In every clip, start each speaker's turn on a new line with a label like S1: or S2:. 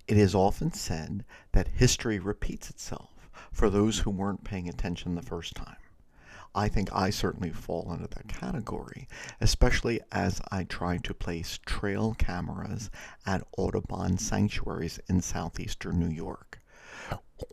S1: It is often said that history repeats itself for those who weren't paying attention the first time. I think I certainly fall under that category, especially as I try to place trail cameras at Audubon sanctuaries in southeastern New York.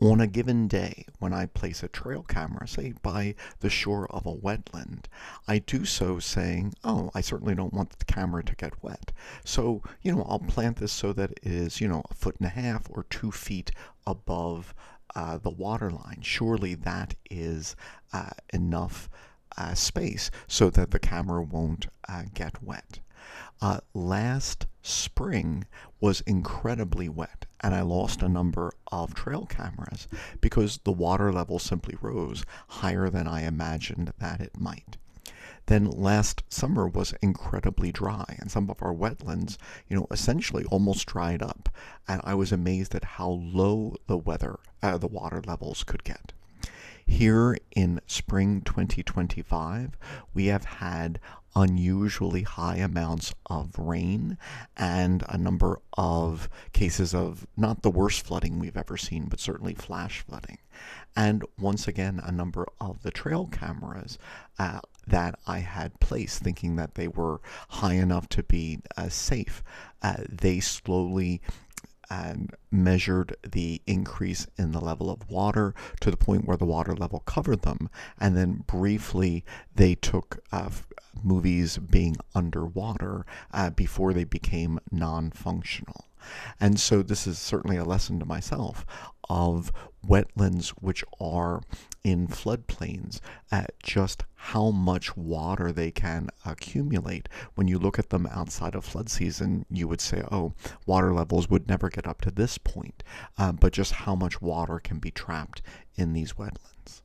S1: On a given day, when I place a trail camera, say by the shore of a wetland, I do so saying, oh, I certainly don't want the camera to get wet. So, I'll plant this so that it is, a foot and a half or 2 feet above the water line. Surely that is enough space so that the camera won't get wet. Last spring was incredibly wet, and I lost a number of trail cameras because the water level simply rose higher than I imagined that it might. Then last summer was incredibly dry, and some of our wetlands, essentially almost dried up, and I was amazed at how low the water levels could get. Here in spring 2025, we have had unusually high amounts of rain and a number of cases of not the worst flooding we've ever seen, but certainly flash flooding. And once again, a number of the trail cameras that I had placed, thinking that they were high enough to be safe, they slowly and measured the increase in the level of water to the point where the water level covered them. And then briefly, they took movies being underwater before they became non functional. And so this is certainly a lesson to myself of wetlands which are in floodplains, just how much water they can accumulate. When you look at them outside of flood season, you would say, oh, water levels would never get up to this point, but just how much water can be trapped in these wetlands.